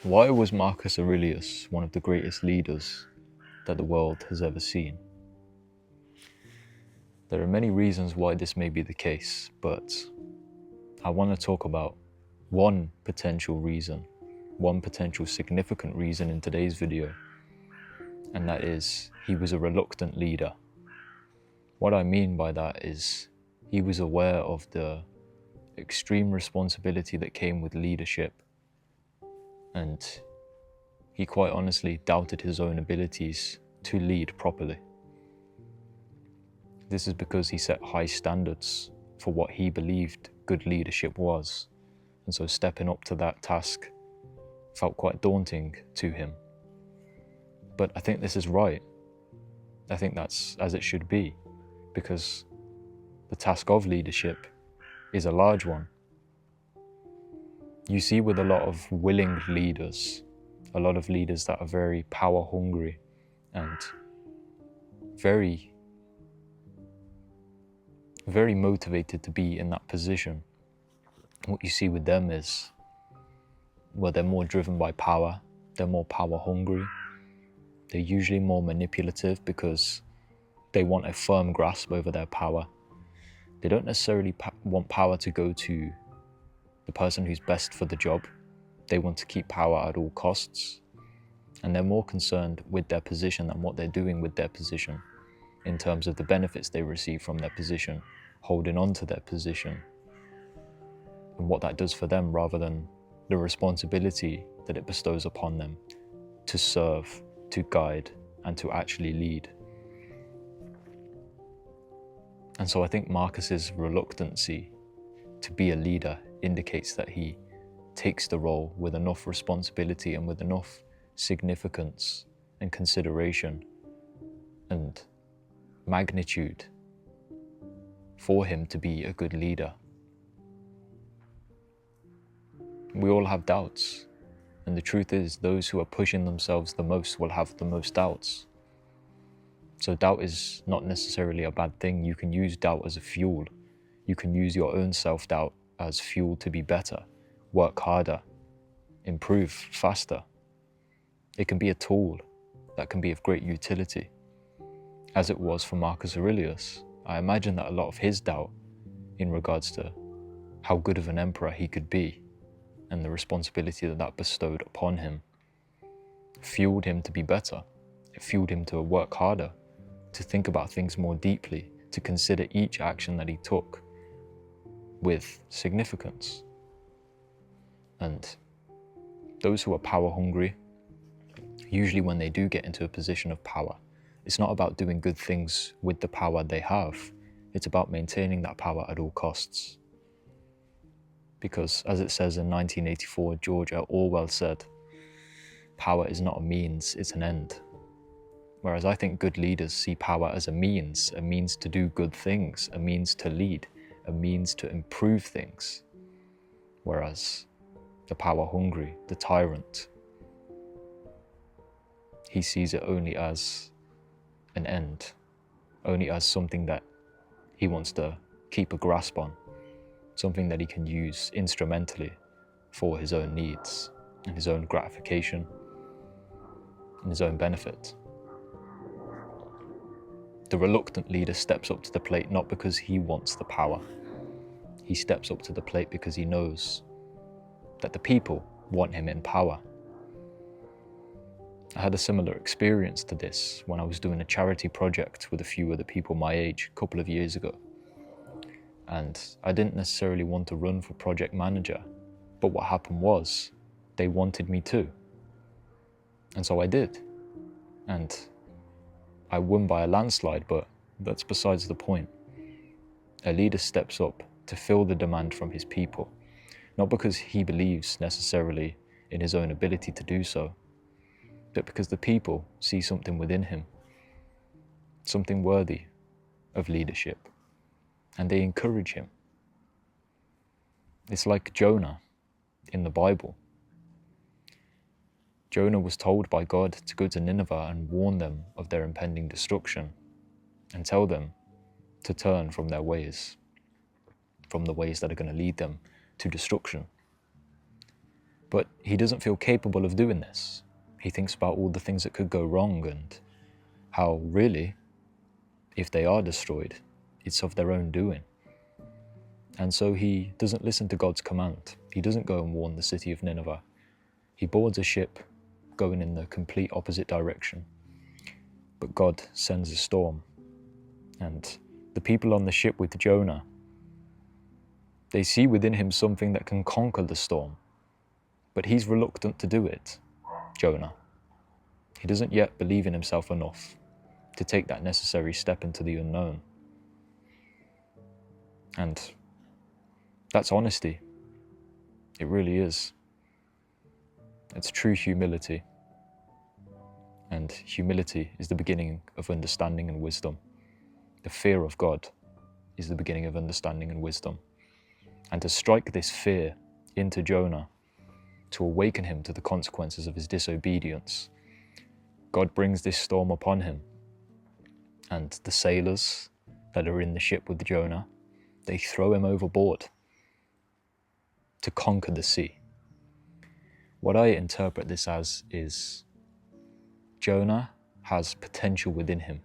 Why was Marcus Aurelius one of the greatest leaders that the world has ever seen? There are many reasons why this may be the case, but I want to talk about one potential reason, one potential significant reason in today's video, and that is he was a reluctant leader. What I mean by that is he was aware of the extreme responsibility that came with leadership, and he quite honestly doubted his own abilities to lead properly. This is because he set high standards for what he believed good leadership was, and so stepping up to that task felt quite daunting to him. But I think this is right. I think that's as it should be, because the task of leadership is a large one. You see with a lot of willing leaders, a lot of leaders that are very power hungry and very motivated to be in that position. What you see with them is, well, they're more driven by power, they're more power hungry, they're usually more manipulative because they want a firm grasp over their power. They don't necessarily want power to go to the person who's best for the job. They want to keep power at all costs, and they're more concerned with their position than what they're doing with their position in terms of the benefits they receive from their position, holding on to their position, and what that does for them rather than the responsibility that it bestows upon them to serve, to guide, and to actually lead. And so I think Marcus's reluctancy to be a leader indicates that he takes the role with enough responsibility and with enough significance and consideration and magnitude for him to be a good leader. We all have doubts, and the truth is those who are pushing themselves the most will have the most doubts. So doubt is not necessarily a bad thing. You can use doubt as a fuel. You can use your own self-doubt as fuel to be better, work harder, improve faster. It can be a tool that can be of great utility. As it was for Marcus Aurelius, I imagine that a lot of his doubt in regards to how good of an emperor he could be and the responsibility that that bestowed upon him fueled him to be better. It fueled him to work harder, to think about things more deeply, to consider each action that he took with significance. And those who are power hungry, usually when they do get into a position of power, it's not about doing good things with the power they have. It's about maintaining that power at all costs. Because as it says in 1984, George Orwell said, power is not a means, it's an end. Whereas I think good leaders see power as a means to do good things, a means to lead, a means to improve things. Whereas the power hungry, the tyrant, he sees it only as an end, only as something that he wants to keep a grasp on, something that he can use instrumentally for his own needs and his own gratification and his own benefit. The reluctant leader steps up to the plate not because he wants the power. He steps up to the plate because he knows that the people want him in power. I had a similar experience to this when I was doing a charity project with a few other people my age a couple of years ago. And I didn't necessarily want to run for project manager, but what happened was they wanted me to. And so I did. And I won by a landslide, but that's besides the point. A leader steps up to fill the demand from his people, not because he believes necessarily in his own ability to do so, but because the people see something within him, something worthy of leadership, and they encourage him. It's like Jonah in the Bible. Jonah was told by God to go to Nineveh and warn them of their impending destruction and tell them to turn from their ways, from the ways that are going to lead them to destruction. But he doesn't feel capable of doing this. He thinks about all the things that could go wrong and how really, if they are destroyed, it's of their own doing. And so he doesn't listen to God's command. He doesn't go and warn the city of Nineveh. He boards a ship going in the complete opposite direction. But God sends a storm. And the people on the ship with Jonah, they see within him something that can conquer the storm. But he's reluctant to do it, Jonah. He doesn't yet believe in himself enough to take that necessary step into the unknown. And that's honesty. It really is. It's true humility. And humility is the beginning of understanding and wisdom. The fear of God is the beginning of understanding and wisdom. And to strike this fear into Jonah, to awaken him to the consequences of his disobedience, God brings this storm upon him. And the sailors that are in the ship with Jonah, they throw him overboard to conquer the sea. What I interpret this as is Jonah has potential within him,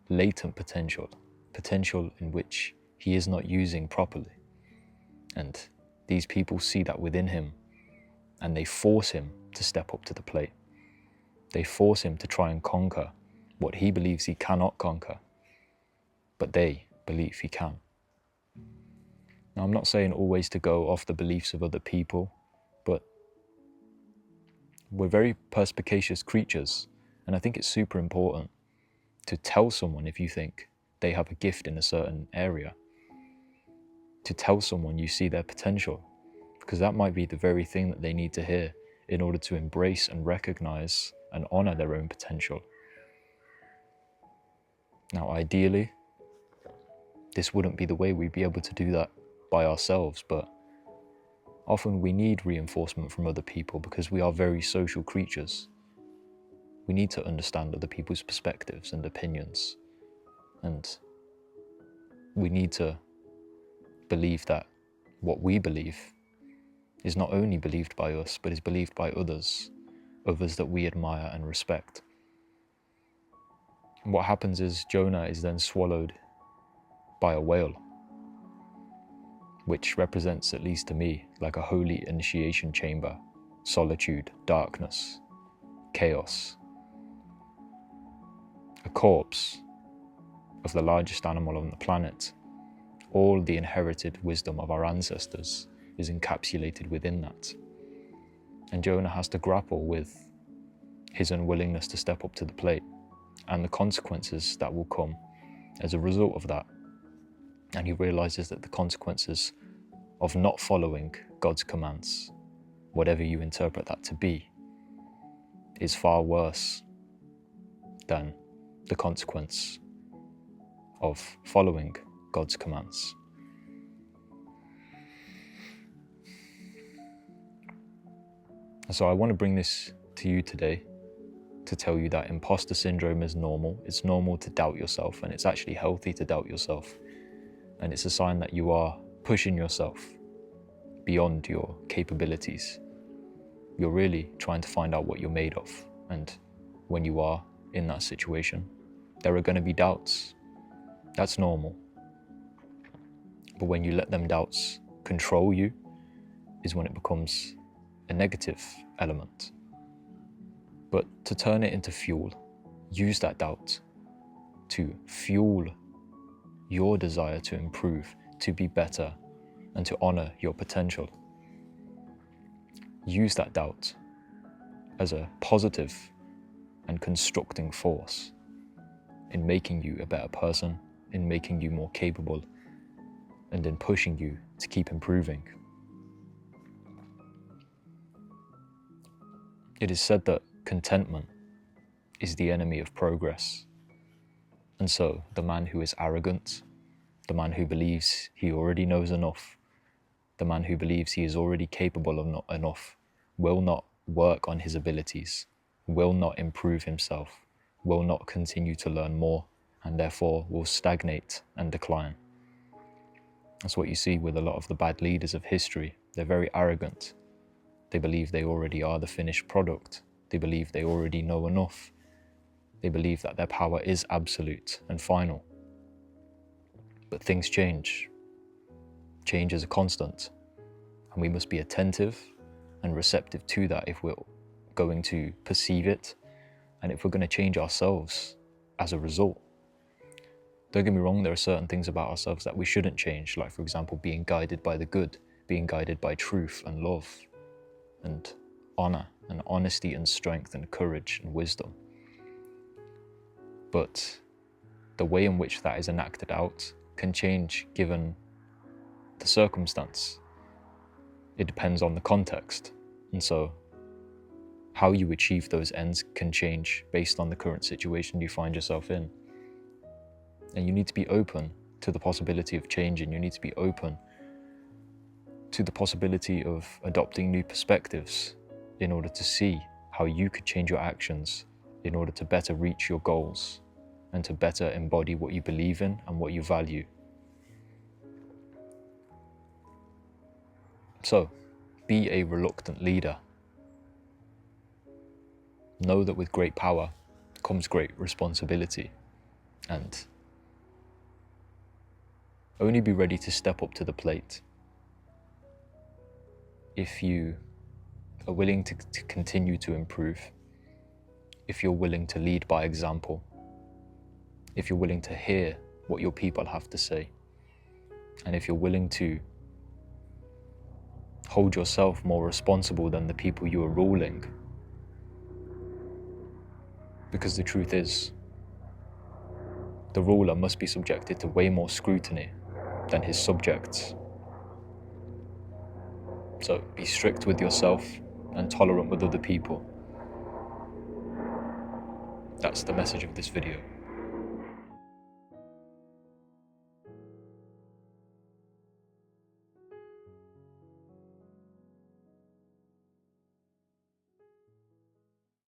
latent potential in which he is not using properly. And these people see that within him, and they force him to step up to the plate. They force him to try and conquer what he believes he cannot conquer, but they believe he can. Now, I'm not saying always to go off the beliefs of other people, but we're very perspicacious creatures, and I think it's super important to tell someone if you think they have a gift in a certain area, to tell someone you see their potential, because that might be the very thing that they need to hear in order to embrace and recognize and honor their own potential. Now, ideally, this wouldn't be the way we'd be able to do that by ourselves, but often we need reinforcement from other people because we are very social creatures. We need to understand other people's perspectives and opinions, and we need to believe that what we believe is not only believed by us, but is believed by others that we admire and respect. And what happens is Jonah is then swallowed by a whale, which represents, at least to me, like a holy initiation chamber, solitude, darkness, chaos. A corpse of the largest animal on the planet. All the inherited wisdom of our ancestors is encapsulated within that. And Jonah has to grapple with his unwillingness to step up to the plate and the consequences that will come as a result of that. And he realizes that the consequences of not following God's commands, whatever you interpret that to be, is far worse than the consequence of following God's commands. And so I want to bring this to you today to tell you that imposter syndrome is normal. It's normal to doubt yourself, and it's actually healthy to doubt yourself. And it's a sign that you are pushing yourself beyond your capabilities. You're really trying to find out what you're made of. And when you are in that situation, there are going to be doubts. That's normal. But when you let them doubts control you, is when it becomes a negative element. But to turn it into fuel, use that doubt to fuel your desire to improve, to be better, and to honor your potential. Use that doubt as a positive and constructing force in making you a better person, in making you more capable, and in pushing you to keep improving. It is said that contentment is the enemy of progress. And so the man who is arrogant, the man who believes he already knows enough, the man who believes he is already capable of not enough, will not work on his abilities, will not improve himself, will not continue to learn more, and therefore will stagnate and decline. That's what you see with a lot of the bad leaders of history. They're very arrogant. They believe they already are the finished product. They believe they already know enough. They believe that their power is absolute and final. But things change. Change is a constant, and we must be attentive and receptive to that if we're going to perceive it, and if we're going to change ourselves as a result. Don't get me wrong, there are certain things about ourselves that we shouldn't change, like for example, being guided by the good, being guided by truth and love and honor and honesty and strength and courage and wisdom. But the way in which that is enacted out can change given the circumstance. It depends on the context. And so how you achieve those ends can change based on the current situation you find yourself in. And you need to be open to the possibility of change, and you need to be open to the possibility of adopting new perspectives in order to see how you could change your actions in order to better reach your goals and to better embody what you believe in and what you value. So, be a reluctant leader. Know that with great power comes great responsibility, and only be ready to step up to the plate if you are willing to continue to improve, if you're willing to lead by example, if you're willing to hear what your people have to say, and if you're willing to hold yourself more responsible than the people you are ruling. Because the truth is, the ruler must be subjected to way more scrutiny than his subjects. So be strict with yourself and tolerant with other people. That's the message of this video.